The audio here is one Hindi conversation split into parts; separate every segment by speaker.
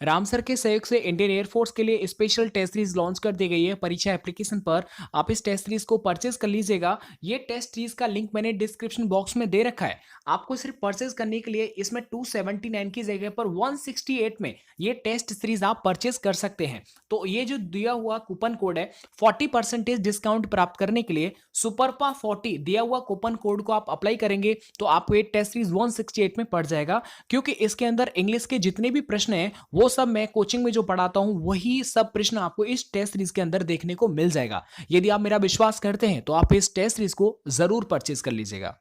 Speaker 1: राम सर के सहयोग से इंडियन एयरफोर्स के लिए स्पेशल टेस्ट सीरीज लॉन्च कर दी गई है परीक्षा एप्लीकेशन पर। आप इस टेस्ट सीरीज को परचेज कर लीजिएगा। ये टेस्ट सीरीज का लिंक मैंने डिस्क्रिप्शन बॉक्स में दे रखा है। आपको सिर्फ परचेज करने के लिए इसमें 279 की जगह पर 168 में ये टेस्ट सीरीज आप परचेज कर सकते हैं। तो ये जो दिया हुआ कूपन कोड है 40% डिस्काउंट प्राप्त करने के लिए सुपरपा 40 दिया हुआ कूपन कोड को आप अप्लाई करेंगे तो आपको ये टेस्ट सीरीज 168 में पड़ जाएगा। क्योंकि इसके अंदर इंग्लिश के जितने भी प्रश्न हैं वो सब मैं कोचिंग में जो पढ़ाता हूं वही सब प्रश्न आपको इस टेस्ट सीरीज के अंदर देखने को मिल जाएगा। यदि आप मेरा विश्वास करते हैं तो आप इस टेस्ट सीरीज को जरूर परचेज कर लीजिएगा।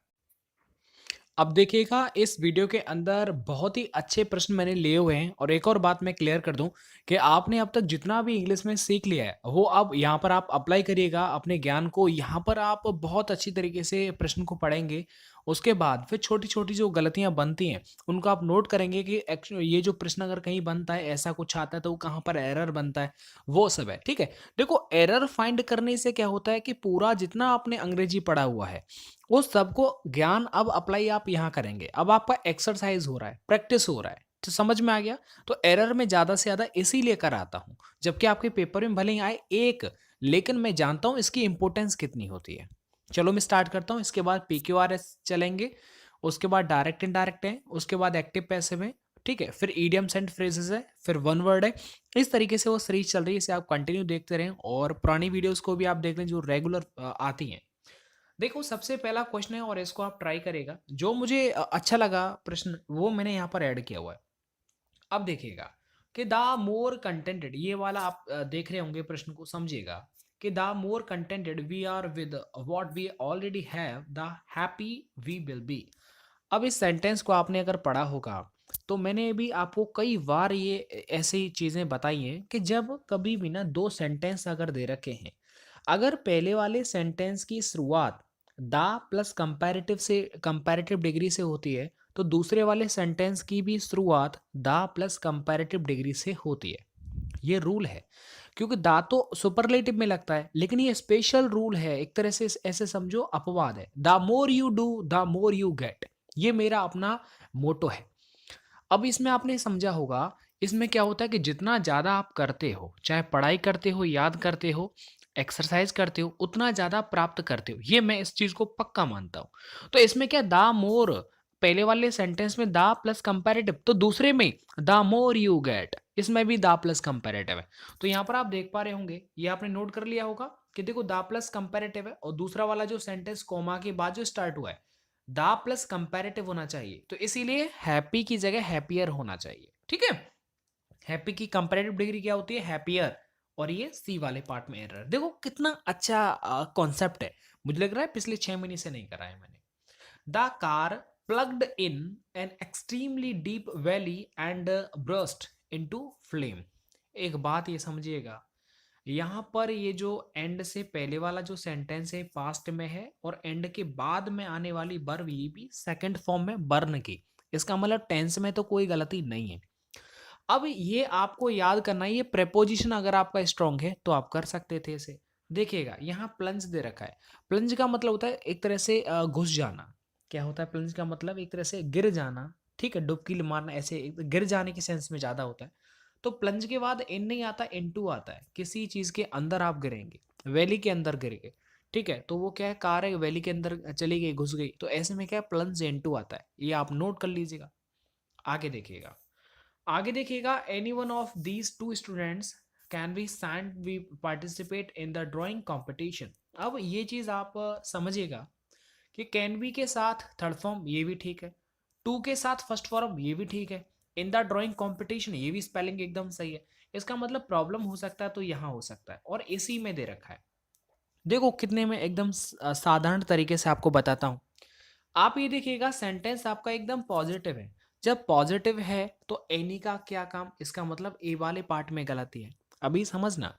Speaker 1: अब देखिएगा इस वीडियो के अंदर बहुत ही अच्छे प्रश्न मैंने लिए हुए हैं और एक और बात मैं क्लियर कर दूं कि आपने अब तक जितना भी इंग्लिश में सीख लिया है वो अब यहाँ पर आप अप्लाई करिएगा अपने ज्ञान को। यहाँ पर आप बहुत अच्छी तरीके से प्रश्न को पढ़ेंगे। उसके बाद फिर छोटी छोटी जो गलतियां बनती हैं उनको आप नोट करेंगे कि ये जो प्रश्न अगर कहीं बनता है ऐसा कुछ आता है तो वो कहाँ पर एरर बनता है, वो सब है। ठीक है, देखो एरर फाइंड करने से क्या होता है कि पूरा जितना आपने अंग्रेजी पढ़ा हुआ है वो सबको ज्ञान अब अप्लाई आप यहाँ करेंगे। अब आपका एक्सरसाइज हो रहा है, प्रैक्टिस हो रहा है, तो समझ में आ गया। तो एरर में ज्यादा से ज्यादा इसीलिए कराता हूँ जबकि आपके पेपर में भले ही आए एक, लेकिन मैं जानता हूँ इसकी इंपॉर्टेंस कितनी होती है। चलो मैं स्टार्ट करता हूँ। इसके बाद PQRS चलेंगे, उसके बाद डायरेक्ट इनडायरेक्ट है, उसके बाद एक्टिव पैसिव है, ठीक है, फिर ईडियम्स एंड फ्रेजेस है, फिर वन वर्ड है। इस तरीके से वो सीरीज चल रही है, इसे आप कंटिन्यू देखते रहें और पुरानी वीडियोस को भी आप देख लें जो रेगुलर आती हैं। देखो सबसे पहला क्वेश्चन है और इसको आप ट्राई करेगा। जो मुझे अच्छा लगा प्रश्न वो मैंने यहाँ पर ऐड किया हुआ है। अब देखिएगा कि द मोर कंटेंटेड, ये वाला आप देख रहे होंगे प्रश्न को, समझिएगा कि the more contented we are with what we already have the happy we will be. अब इस सेंटेंस को आपने अगर पढ़ा होगा तो मैंने भी आपको कई बार ये ऐसी चीजें बताई हैं कि जब कभी भी ना दो सेंटेंस अगर दे रखे हैं, अगर पहले वाले सेंटेंस की शुरुआत द प्लस कंपैरेटिव से कंपैरेटिव डिग्री से होती है तो दूसरे वाले सेंटेंस की भी शुरुआत द प्लस कंपैरेटिव डिग्री से होती है। ये रूल है। क्योंकि दा तो सुपरलेटिव में लगता है लेकिन ये स्पेशल रूल है, एक तरह से ऐसे समझो अपवाद है। The more you do the more you get, ये मेरा अपना मोटो है। अब इसमें आपने समझा होगा, इसमें क्या होता है कि जितना ज़्यादा आप करते हो, चाहे पढ़ाई करते हो, याद करते हो, एक्सरसाइज करते हो, उतना ज़्यादा प्राप्त करते हो। ये मैं इस चीज़ को पक्का मानता हूँ। तो इसमें क्या द मोर, पहले वाले सेंटेंस में द प्लस कंपैरेटिव, तो दूसरे में द मोर यू गेट, इसमें भी द प्लस कंपैरेटिव है। तो यहाँ पर आप देख पा रहे होंगे, ये आपने नोट कर लिया होगा कि देखो द प्लस कंपैरेटिव है और दूसरा वाला जो सेंटेंस कोमा के बाद जो स्टार्ट हुआ है द प्लस कंपैरेटिव होना चाहिए, तो इसीलिए हैप्पी की जगह हैप्पियर होना चाहिए। ठीक है, हैप्पी की कंपैरेटिव डिग्री क्या होती है, हैप्पियर। और ये सी वाले पार्ट में एरर। देखो कितना अच्छा कॉन्सेप्ट है। मुझे लग रहा है पिछले 6 महीने से नहीं करा है मैंने। The car plugged in an extremely deep valley and burst into flame. एक बात ये समझिएगा, यहाँ पर ये जो एंड से पहले वाला जो सेंटेंस है पास्ट में है और एंड के बाद में आने वाली वर्ब ये भी सेकंड फॉर्म में बर्न की। इसका मतलब टेंस में तो कोई गलती नहीं है। अब ये आपको याद करना है, ये प्रेपोजिशन अगर आपका स्ट्रांग है तो आप कर सकते थे इसे। देखिएगा यहाँ प्लंज दे रखा है। प्लंज का मतलब होता है एक तरह से घुस जाना। क्या होता है प्लंज का मतलब, एक तरह से गिर जाना। ठीक है, डुबकी मारना, ऐसे गिर जाने के सेंस में ज्यादा होता है। तो प्लंज के बाद इन नहीं आता, इनटू आता है। किसी चीज के अंदर आप गिरेंगे, वैली के अंदर गिर गए, ठीक है, तो वो क्या है, कार है वैली के अंदर चली गई, घुस गई, तो ऐसे में क्या है प्लंज इनटू आता है। ये आप नोट कर लीजिएगा। आगे देखिएगा, आगे देखिएगा, any one of these two students can be sent we participate in the drawing competition. अब ये चीज आप समझिएगा कि कैन बी के साथ थर्ड फॉर्म ये भी ठीक है, टू के साथ फर्स्ट फॉर्म ये भी ठीक है, इन द ड्राइंग कॉम्पिटिशन ये भी स्पेलिंग एकदम सही है। इसका मतलब प्रॉब्लम हो सकता है तो यहाँ हो सकता है और इसी में दे रखा है। देखो कितने में एकदम साधारण तरीके से आपको बताता हूँ। आप ये देखिएगा सेंटेंस आपका एकदम पॉजिटिव है। जब पॉजिटिव है तो एनी का क्या काम, इसका मतलब ए वाले पार्ट में गलती है। अभी समझना,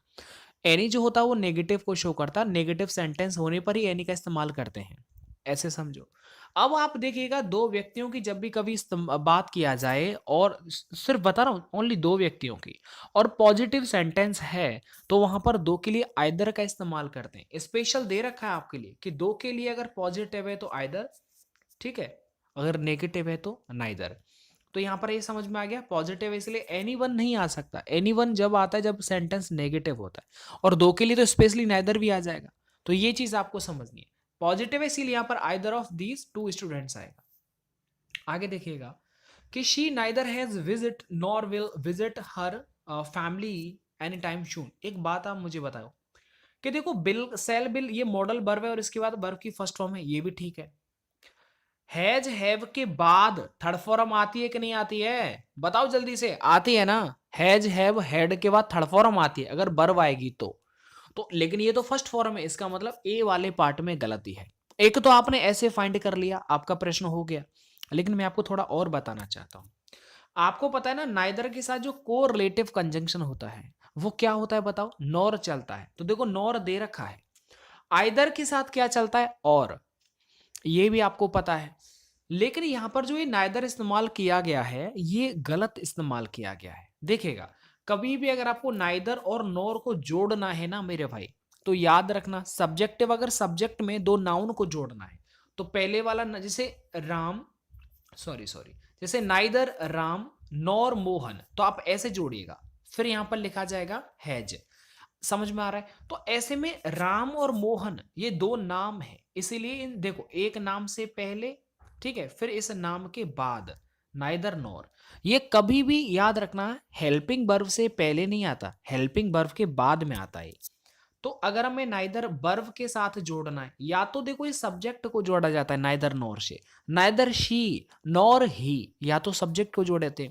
Speaker 1: एनी जो होता है वो नेगेटिव को शो करता है, नेगेटिव सेंटेंस होने पर ही एनी का इस्तेमाल करते हैं, ऐसे समझो। अब आप देखिएगा दो व्यक्तियों की जब भी कभी बात किया जाए और सिर्फ बता रहा हूँ ओनली दो व्यक्तियों की और पॉजिटिव सेंटेंस है तो वहां पर दो के लिए आइदर का इस्तेमाल करते हैं। स्पेशल दे रखा है आपके लिए कि दो के लिए अगर पॉजिटिव है तो आइदर, ठीक है, अगर नेगेटिव है तो नाइदर। तो यहाँ पर ये समझ में आ गया पॉजिटिव, इसलिए एनीवन नहीं आ सकता। एनीवन जब आता है जब सेंटेंस नेगेटिव होता है, और दो के लिए तो स्पेशली नाइदर भी आ जाएगा। तो ये चीज आपको समझनी है। पॉजिटिव है इसीलिए यहाँ पर either of these two students आएगा। आगे देखिएगा कि she neither has visit nor will visit her family any time soon. एक बात आप मुझे बताओ कि देखो बिल सेल बिल ये मॉडल वर्ब है और इसके बाद वर्ब की फर्स्ट फॉर्म है, ये भी ठीक है। हैज हैव के बाद थर्ड फॉर्म आती है कि नहीं आती है, बताओ जल्दी से, आती है ना। हैज हैव हैड के बाद थर्ड फॉर्म आती है अगर वर्ब आएगी तो लेकिन ये तो फर्स्ट फॉर्म है, इसका मतलब ए वाले पार्ट में गलती है। एक तो आपने ऐसे फाइंड कर लिया, आपका प्रश्न हो गया। लेकिन मैं आपको थोड़ा और बताना चाहता हूं। आपको पता है ना नाइदर के साथ जो कोरिलेटिव कंजंक्शन होता है वो क्या होता है बताओ, नॉर चलता है। तो देखो नॉर दे रखा है, आइदर के साथ क्या चलता है, और ये भी आपको पता है। लेकिन यहां पर जो ये नाइदर इस्तेमाल किया गया है ये गलत इस्तेमाल किया गया है। देखिएगा कभी भी अगर आपको नाइदर और नॉर को जोड़ना है ना मेरे भाई, तो याद रखना सब्जेक्टिव, अगर सब्जेक्ट में दो नाउन को जोड़ना है तो पहले वाला जैसे राम, सॉरी जैसे नाइदर राम नॉर मोहन, तो आप ऐसे जोड़िएगा, फिर यहां पर लिखा जाएगा हैज। समझ में आ रहा है। तो ऐसे में राम और मोहन ये दो नाम है, इसीलिए देखो एक नाम से पहले, ठीक है, फिर इस नाम के बाद नाइदर नॉर। ये कभी भी याद रखना हेल्पिंग वर्ब से पहले नहीं आता, हेल्पिंग वर्ब के बाद में आता है। तो अगर हमें नाइदर वर्ब के साथ जोड़ना है, या तो देखो इस सब्जेक्ट को जोड़ा जाता है नाइदर नॉर से, नाइदर शी नॉर ही, या तो सब्जेक्ट को जोड़े थे,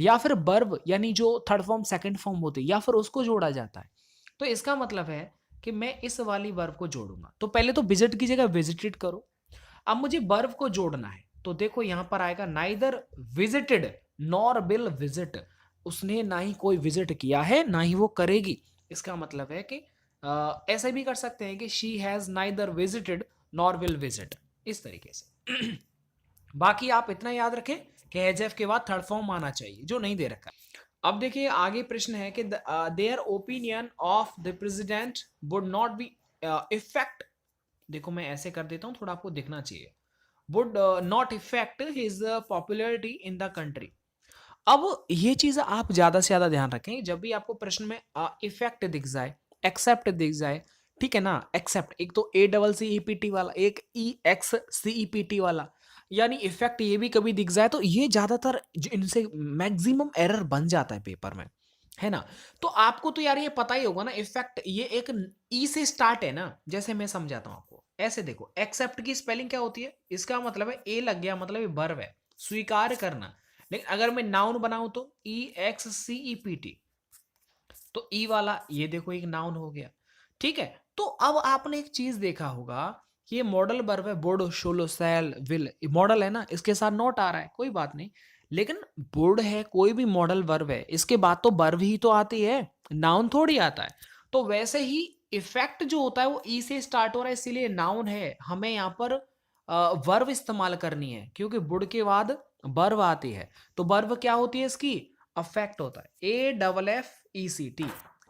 Speaker 1: या फिर वर्ब यानी जो थर्ड फॉर्म सेकंड फॉर्म होती है या फिर उसको जोड़ा जाता है। तो इसका मतलब है कि मैं इस वाली वर्ब को जोड़ूंगा। तो पहले तो विजिट की जगह विजिटेड करो। अब मुझे वर्ब को जोड़ना है तो देखो यहां पर आएगा neither visited nor will visit. उसने ना ही कोई विजिट किया है ना ही वो करेगी। इसका मतलब है कि ऐसे भी कर सकते हैं कि she has neither visited nor will visit, इस तरीके से। बाकी आप इतना याद रखें कि हैज के बाद थर्ड फॉर्म आना चाहिए, जो नहीं दे रखा। अब देखिए आगे प्रश्न है कि their opinion of the president would not be effect, देखो मैं ऐसे कर देता हूं थोड़ा आपको दिखना चाहिए, would not effect his popularity in the country. अब ये चीज आप ज्यादा से ज्यादा ध्यान रखें जब भी आपको प्रश्न में इफेक्ट दिख जाए, एक्सेप्ट दिख जाए, ठीक है ना। एक्सेप्ट एक तो A double C E P T वाला, एक E X C E P T वाला, यानी इफेक्ट ये भी कभी दिख जाए तो ये ज्यादातर इनसे मैक्सिमम एरर बन जाता है पेपर में, है ना। तो आपको तो यार ये पता ही होगा ना, इफेक्ट ये एक ई से स्टार्ट है ना। जैसे मैं समझाता हूं आपको, ऐसे देखो एक्सेप्ट की स्पेलिंग क्या होती है, इसका मतलब है ए लग गया, मतलब ये वर्ब है, स्वीकार करना। लेकिन अगर मैं नाउन बनाऊं तो ई X C E P T, तो ई वाला ये देखो एक नाउन हो गया, ठीक है। तो अब आपने एक चीज देखा होगा कि ये मॉडल वर्ब है, बोर्ड शोलो सैल विल, मॉडल है ना, इसके साथ नॉट आ रहा है, कोई बात नहीं। लेकिन बोर्ड है, कोई भी मॉडल वर्ब है, इसके बाद तो वर्ब ही तो आती है, नाउन थोड़ी आता है। तो वैसे ही इफेक्ट जो होता है वो ई से स्टार्ट हो रहा है, इसीलिए नाउन है, हमें यहाँ पर वर्ब इस्तेमाल करनी है क्योंकि बुड के बाद वर्ब आती है। तो वर्ब क्या होती है इसकी, अफेक्ट होता है, A double F E C T,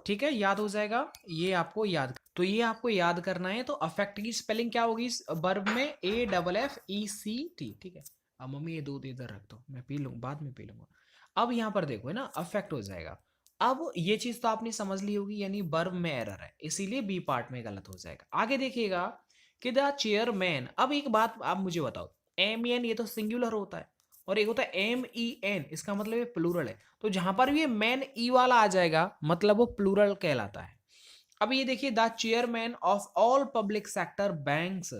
Speaker 1: ठीक है, याद हो जाएगा। ये आपको याद, तो ये आपको याद करना है। तो अफेक्ट की स्पेलिंग क्या होगी इस वर्ब में, A double F E C T, ठीक है। अब मम्मी ये दूध इधर रख दो, मैं पी लूँ, बाद में पी लूंगा। अब यहाँ पर देखो है ना, अफेक्ट हो जाएगा। अब ये चीज तो आपने समझ ली होगी, यानी वर्ब में एरर है, इसीलिए बी पार्ट में गलत हो जाएगा। आगे देखिएगा कि द चेयरमैन। अब एक बात आप मुझे बताओ, एम एन ये तो सिंगुलर होता है और एक होता है एम ई एन, इसका मतलब ये प्लूरल है। तो जहां पर भी ये मैन ई वाला आ जाएगा मतलब वो प्लूरल कहलाता है। अब ये देखिए the chairman of all public sector banks.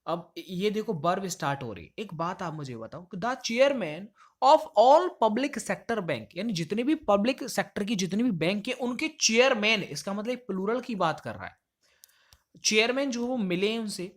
Speaker 1: अब ये देखो वर्ब स्टार्ट हो रही। एक बात आप मुझे बताओ, the chairman of all public sector bank, यानी जितने भी पब्लिक सेक्टर की जितनी भी बैंक है उनके चेयरमैन, इसका मतलब प्लूरल की बात कर रहा है। चेयरमैन जो वो मिले उनसे,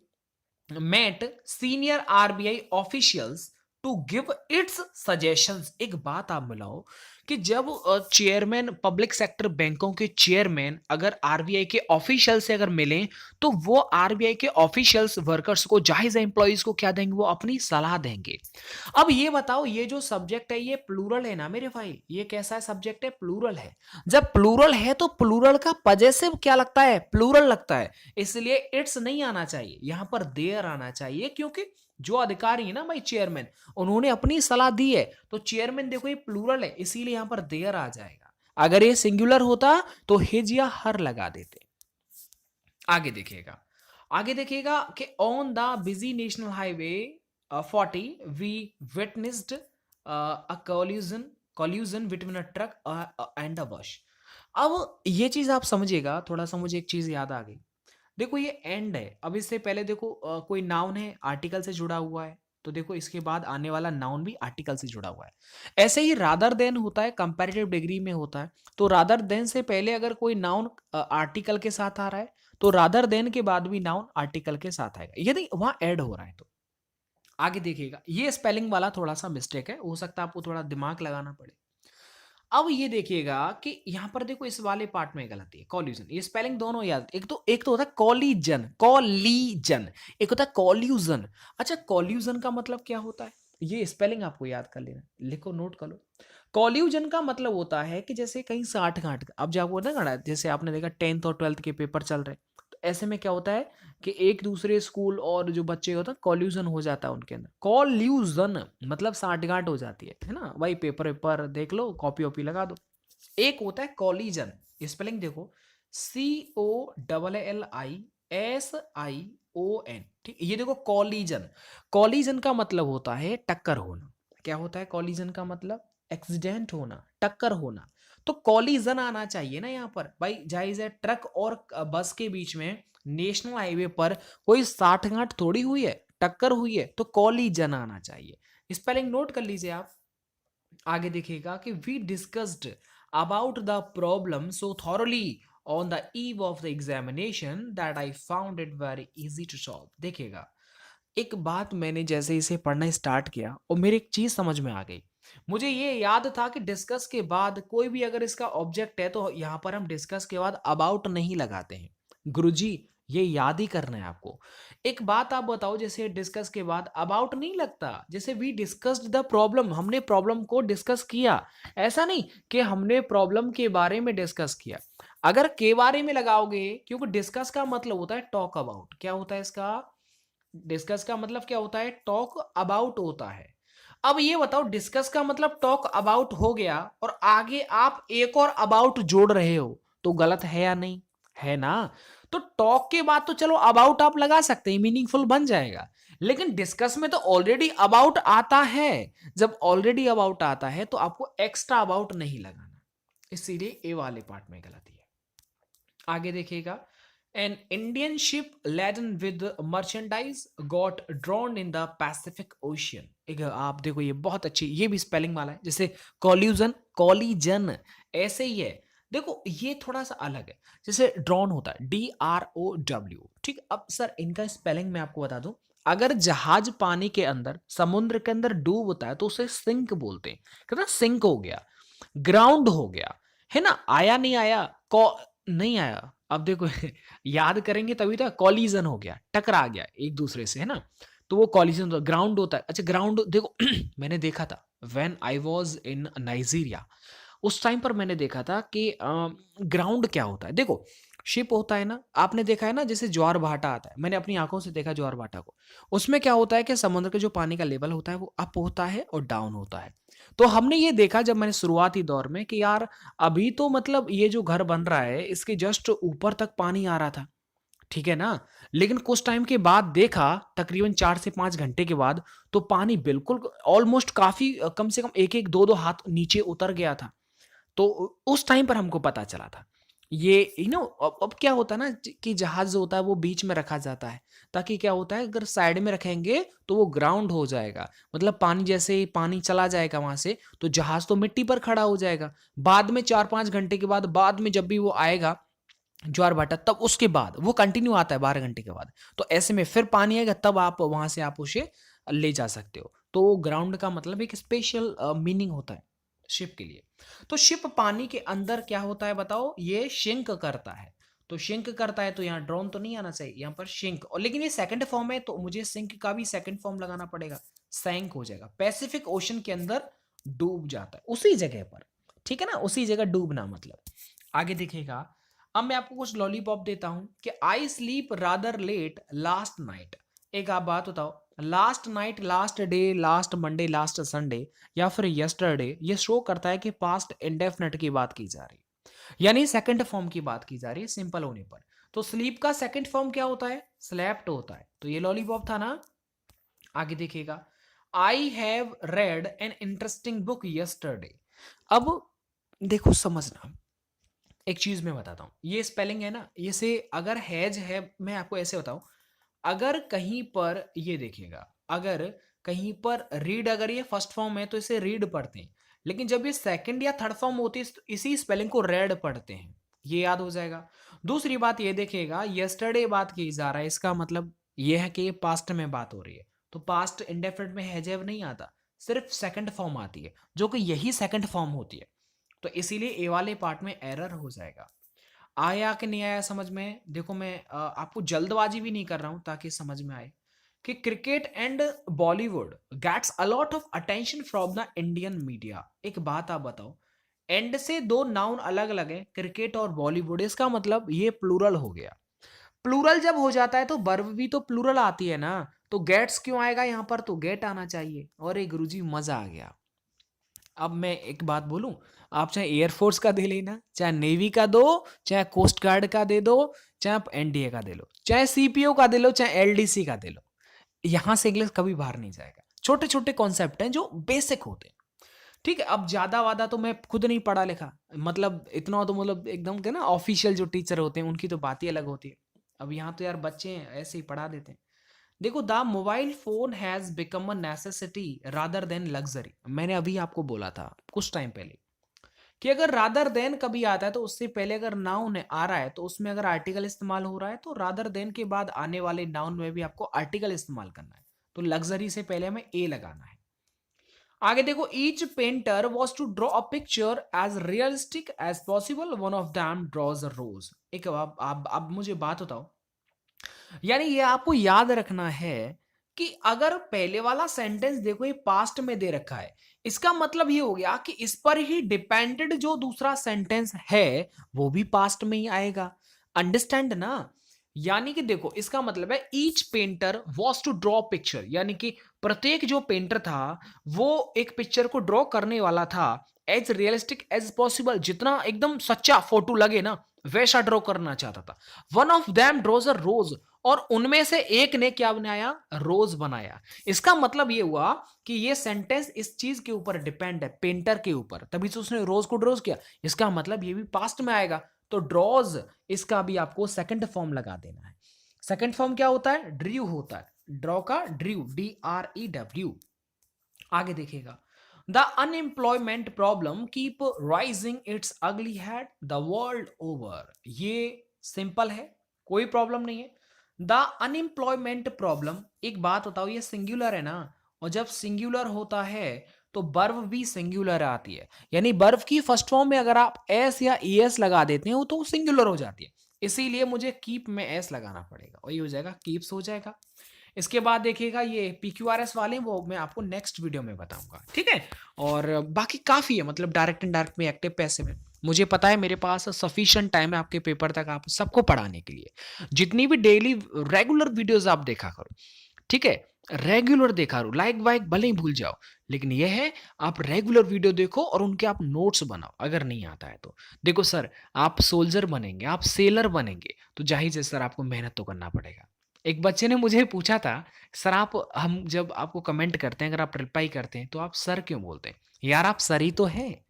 Speaker 1: met senior RBI officials to give its suggestions. एक बात आप मिलाओ कि जब चेयरमैन पब्लिक सेक्टर बैंकों के चेयरमैन अगर आरबीआई के ऑफिशियल से अगर मिलें तो वो आरबीआई के ऑफिशियल्स वर्कर्स को जाहिर है एम्प्लॉइज को क्या देंगे, वो अपनी सलाह देंगे। अब ये बताओ ये जो सब्जेक्ट है ये प्लूरल है ना मेरे भाई, ये कैसा है सब्जेक्ट है, प्लूरल है। जब प्लूरल है तो प्लूरल का पजेसिव क्या लगता है, प्लूरल लगता है, इसलिए इट्स नहीं आना चाहिए, यहां पर देयर आना चाहिए, क्योंकि जो अधिकारी है ना भाई चेयरमैन, उन्होंने अपनी सलाह दी है, तो चेयरमैन देखो ये प्लूरल है इसीलिए यहां पर देयर आ जाएगा। अगर ये सिंगुलर होता तो हिज या हर लगा देते। आगे देखिएगा, आगे देखिएगा कि on the busy national highway 40 we witnessed a collision between a truck and a bus. अब ये चीज आप समझिएगा थोड़ा सा, मुझे एक चीज याद आ गई। देखो ये एंड है, अब इससे पहले देखो कोई नाउन है आर्टिकल से जुड़ा हुआ है, तो देखो इसके बाद आने वाला नाउन भी आर्टिकल से जुड़ा हुआ है। ऐसे ही रादर देन होता है, कंपैरेटिव डिग्री में होता है, तो रादर देन से पहले अगर कोई नाउन आर्टिकल के साथ आ रहा है तो रादर देन के बाद भी नाउन आर्टिकल के साथ आएगा, यदि वहां ऐड हो रहा है तो। आगे देखिएगा, ये स्पेलिंग वाला थोड़ा सा मिस्टेक है, हो सकता है आपको थोड़ा दिमाग लगाना पड़े। अब ये देखिएगा कि यहां पर देखो इस वाले पार्ट में गलती है, कॉल्यूजन, ये स्पेलिंग दोनों याद, एक तो होता है कॉलीजन, कॉलीजन, एक होता है कॉल्यूजन। अच्छा कॉल्यूजन का मतलब क्या होता है, ये स्पेलिंग आपको याद कर लेना, लिखो नोट कर लो। कॉल्यूजन का मतलब होता है कि जैसे कहीं साठ गांठ, अब जब वो ना जैसे आपने देखा 10th और 12th के पेपर चल रहे हैं, तो ऐसे में क्या होता है कि एक दूसरे स्कूल और जो बच्चे होता है कॉल्यूजन हो जाता है उनके अंदर, कॉल्यूजन मतलब साठगांठ हो जाती है ना भाई, पेपर वेपर देख लो, कॉपी वॉपी लगा दो। एक होता है कॉलीजन, स्पेलिंग देखो, COLLISION, ठीक, ये देखो कॉलीजन। कॉलीजन का मतलब होता है टक्कर होना। क्या होता है कॉलीजन का मतलब, एक्सीडेंट होना, टक्कर होना। तो कॉलीजन आना चाहिए ना यहाँ पर भाई, जायज है ट्रक और बस के बीच में नेशनल हाईवे पर कोई साठ गांठ थोड़ी हुई है, टक्कर हुई है, तो कॉलीजन आना चाहिए। स्पेलिंग नोट कर लीजिए आप। आगे देखिएगा कि we discussed about the problem so thoroughly on the eve of the examination that I found it very easy to solve. देखिएगा एक बात, मैंने जैसे इसे पढ़ना स्टार्ट किया और मेरे एक चीज समझ में आ गई। मुझे ये याद था कि डिस्कस के बाद कोई भी अगर इसका ऑब्जेक्ट है तो यहां पर हम डिस्कस के बाद अबाउट नहीं लगाते हैं। गुरुजी ये याद ही करना है आपको। एक बात आप बताओ, जैसे डिस्कस के बाद अबाउट नहीं लगता, जैसे वी डिस्कस्ड द प्रॉब्लम, हमने प्रॉब्लम को डिस्कस किया, ऐसा नहीं कि हमने प्रॉब्लम के बारे में डिस्कस किया। अगर के बारे में लगाओगे, क्योंकि डिस्कस का मतलब होता है टॉक अबाउट, क्या होता है इसका, डिस्कस का मतलब क्या होता है, टॉक अबाउट होता है। अब ये बताओ डिस्कस का मतलब टॉक अबाउट हो गया और आगे आप एक और अबाउट जोड़ रहे हो, तो गलत है या नहीं, है ना। तो टॉक के बाद तो चलो अबाउट आप लगा सकते हैं, मीनिंगफुल बन जाएगा, लेकिन डिस्कस में तो ऑलरेडी अबाउट आता है। जब ऑलरेडी अबाउट आता है तो आपको एक्स्ट्रा अबाउट नहीं लगाना, इसीलिए ए वाले पार्ट में गलती है। आगे देखिएगा, an Indian ship laden with merchandise got drawn in the Pacific ocean. एक आप देखो ये बहुत अच्छी, ये भी स्पेलिंग वाला है, जैसे कॉल्यूजन, कॉलीजन ऐसे ही है। देखो ये थोड़ा सा अलग है, जैसे ड्रॉन होता है DROW, ठीक। अब सर इनका स्पेलिंग मैं आपको बता दूं, अगर जहाज पानी के अंदर समुद्र के अंदर डूबता है तो उसे सिंक बोलते हैं, कहते सिंक हो गया, ग्राउंड हो गया, है ना, आया नहीं आया, नहीं आया। अब देखो याद करेंगे तभी तो, कॉलिजन हो गया, टकरा गया एक दूसरे से, है ना, तो वो कॉलिजन ग्राउंड होता है। अच्छा ग्राउंड देखो मैंने देखा था when I was in Nigeria, उस टाइम पर मैंने देखा था कि ग्राउंड क्या होता है। देखो शिप होता है ना, आपने देखा है ना, जैसे ज्वार भाटा आता है, मैंने अपनी आंखों से देखा ज्वार भाटा को। उसमें क्या होता है कि समुद्र के जो पानी का लेवल होता है वो अप होता है और डाउन होता है। तो हमने ये देखा जब मैंने शुरुआती दौर में कि यार अभी तो मतलब ये जो घर बन रहा है इसके जस्ट ऊपर तक पानी आ रहा था, ठीक है ना, लेकिन कुछ टाइम के बाद देखा, तकरीबन 4 से 5 घंटे के बाद, तो पानी बिल्कुल ऑलमोस्ट काफी कम से कम एक एक दो दो हाथ नीचे उतर गया था। तो उस टाइम पर हमको पता चला था ये, अब क्या होता है ना कि जहाज जो होता है वो बीच में रखा जाता है, ताकि क्या होता है अगर साइड में रखेंगे तो वो ग्राउंड हो जाएगा, मतलब पानी जैसे ही पानी चला जाएगा वहां से तो जहाज तो मिट्टी पर खड़ा हो जाएगा। बाद में 4-5 घंटे के बाद में जब भी वो आएगा ज्वार भाटा, तब उसके बाद वो कंटिन्यू आता है 12 घंटे के बाद, तो ऐसे में फिर पानी आएगा तब आप वहां से आप उसे ले जा सकते हो। तो ग्राउंड का मतलब एक स्पेशल मीनिंग होता है। शिप के लिए। तो शिप पानी के अंदर क्या होता है बताओ, ये शिंक करता है। तो शिंक करता है तो यहाँ ड्रोन तो नहीं आना चाहिए, यहाँ पर शिंक, और लेकिन ये सेकंड फॉर्म है तो मुझे सिंक का भी सेकंड फॉर्म लगाना पड़ेगा, सैंक हो जाएगा। पैसिफिक ओशन के अंदर डूब जाता है उसी जगह पर, ठीक है ना, उसी जगह डूबना मतलब। आगे देखिएगा, अब मैं आपको कुछ लॉलीपॉप देता हूं कि I sleep rather late last night. एक आप बात बताओ, last night, last day, last Monday, last Sunday या फिर यस्टरडे, ये शो करता है कि पास्ट इंडेफिनिट की बात की जा रही है, यानी सेकंड फॉर्म की बात की जा रही है सिंपल होने पर। तो स्लीप का सेकंड फॉर्म क्या होता है, स्लेप्ट होता है। तो ये लॉलीपॉप था ना। आगे देखिएगा, I have read an interesting book yesterday. अब देखो समझना, एक चीज मैं बताता हूं, ये स्पेलिंग है ना, ये से अगर हैज है, मैं आपको ऐसे बताऊं, अगर कहीं पर ये देखिएगा, अगर कहीं पर रीड, अगर ये फर्स्ट फॉर्म है तो इसे रीड पढ़ते हैं, लेकिन जब ये सेकंड या थर्ड फॉर्म होती है तो इसी स्पेलिंग को रेड पढ़ते हैं, ये याद हो जाएगा। दूसरी बात ये देखिएगा, यस्टरडे बात की जा रहा है, इसका मतलब ये है कि ये पास्ट में बात हो रही है, तो पास्ट इंडेफिनिट में हैज हैव नहीं आता, सिर्फ सेकंड फॉर्म आती है, जो कि यही सेकंड फॉर्म होती है। तो इसीलिए ए वाले पार्ट में एरर हो जाएगा। आया कि नहीं आया समझ में? देखो मैं आपको जल्दबाजी भी नहीं कर रहा हूं ताकि समझ में आए कि cricket and Bollywood gets a lot of attention from the Indian media. एक बात आप बताओ, एंड से दो नाउन अलग अलग है, क्रिकेट और बॉलीवुड, इसका मतलब ये प्लूरल हो गया। प्लूरल जब हो जाता है तो वर्ब भी तो प्लूरल आती है ना, तो गेट्स क्यों आएगा यहाँ पर, तो गेट आना चाहिए। और एक गुरुजी मजा आ गया। अब मैं एक बात बोलूं, आप चाहे एयरफोर्स का दे लेना, चाहे नेवी का दो, चाहे कोस्ट गार्ड का दे दो, चाहे आप एनडीए का दे लो, चाहे सीपीओ का दे लो, चाहे एलडीसी का दे लो, यहां से इंग्लिश कभी बाहर नहीं जाएगा। छोटे छोटे कॉन्सेप्ट हैं जो बेसिक होते हैं, ठीक है। अब ज्यादा वादा तो मैं खुद नहीं पढ़ा लिखा, मतलब इतना तो मतलब एकदम के ना ऑफिशियल जो टीचर होते हैं उनकी तो बात ही अलग होती है। अब यहाँ तो यार बच्चे हैं, ऐसे ही पढ़ा देते हैं। देखो, the mobile phone has become a necessity rather than luxury. मैंने अभी आपको बोला था कुछ टाइम पहले कि अगर रादर देन कभी आता है तो उससे पहले अगर नाउन आ रहा है तो उसमें अगर आर्टिकल इस्तेमाल हो रहा है तो रादर देन के बाद आने वाले नाउन में भी आपको आर्टिकल इस्तेमाल करना है। तो लग्जरी से पहले हमें ए लगाना है। आगे देखो, each painter was to draw a picture as realistic as possible, one of them draws a rose. एक अब मुझे बात बताओ, यानी ये आपको याद रखना है कि अगर पहले वाला सेंटेंस देखो ये पास्ट में दे रखा है, इसका मतलब ये हो गया कि इस पर ही डिपेंडेड जो दूसरा सेंटेंस है वो भी पास्ट में ही आएगा। अंडरस्टैंड ना? यानी कि देखो इसका मतलब है each painter was to draw picture, यानी कि प्रत्येक जो पेंटर था वो एक पिक्चर को ड्रॉ करने वाला था एज रियलिस्टिक एज पॉसिबल, जितना एकदम सच्चा फोटो लगे ना वैसा ड्रॉ करना चाहता था। One of them draws a rose, और उनमें से एक ने क्या बनाया, रोज बनाया। इसका मतलब ये हुआ कि ये सेंटेंस इस चीज के ऊपर डिपेंड है, पेंटर के ऊपर, तभी तो उसने रोज को ड्रॉज किया। इसका मतलब ये भी पास्ट में आएगा, तो ड्रॉज इसका भी आपको सेकंड फॉर्म लगा देना है। सेकंड फॉर्म क्या होता है, ड्रीव होता है, ड्रॉ का ड्रीव, DREW। आगे देखिएगा, the unemployment problem keep rising it's अगली हेड द वर्ल्ड ओवर। ये सिंपल है, कोई प्रॉब्लम नहीं है। द अनएम्प्लॉयमेंट प्रॉब्लम, एक बात बताओ, ये सिंगुलर है ना, और जब सिंगुलर होता है तो वर्ब भी सिंगुलर आती है, यानी वर्ब की फर्स्ट फॉर्म में अगर आप एस या ईएस लगा देते हो तो सिंगुलर हो जाती है, इसीलिए मुझे कीप में एस लगाना पड़ेगा, और ये हो जाएगा कीप्स हो जाएगा। इसके बाद देखिएगा ये PQRS वाले, वो मैं आपको नेक्स्ट वीडियो में बताऊंगा, ठीक है। और बाकी काफ़ी है, मतलब डायरेक्ट एंड डायरेक्ट में, एक्टिव पैसे में, मुझे पता है मेरे पास सफिशिएंट टाइम है आपके पेपर तक आप सबको पढ़ाने के लिए। जितनी भी डेली रेगुलर वीडियोस आप देखा करो, ठीक है, रेगुलर देखा करो, लाइक वाइक भले ही भूल जाओ, लेकिन यह है आप रेगुलर वीडियो देखो और उनके आप नोट्स बनाओ अगर नहीं आता है तो। देखो सर, आप सोल्जर बनेंगे, आप सेलर बनेंगे, तो जाहिर है सर आपको मेहनत तो करना पड़ेगा। एक बच्चे ने मुझे पूछा था, सर आप, हम जब आपको कमेंट करते हैं, अगर आप रिप्लाई करते हैं तो आप सर क्यों बोलते हैं? यार आप सर ही तो हैं।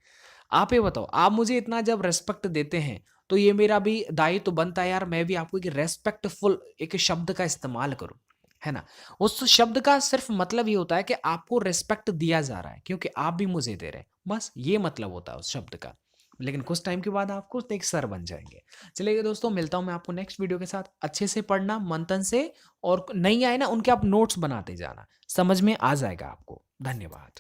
Speaker 1: आप ये बताओ, आप मुझे इतना जब रेस्पेक्ट देते हैं तो ये मेरा भी दायित्व तो बनता है यार, मैं भी आपको एक रेस्पेक्टफुल एक शब्द का इस्तेमाल करूं, है ना। उस शब्द का सिर्फ मतलब ये होता है कि आपको रिस्पेक्ट दिया जा रहा है क्योंकि आप भी मुझे दे रहे हैं, बस ये मतलब होता है उस शब्द का। लेकिन कुछ टाइम के बाद आपको एक सर बन जाएंगे। चलिए दोस्तों, मिलता हूं मैं आपको नेक्स्ट वीडियो के साथ। अच्छे से पढ़ना मंथन से, और नहीं आए ना उनके आप नोट्स बनाते जाना, समझ में आ जाएगा आपको। धन्यवाद।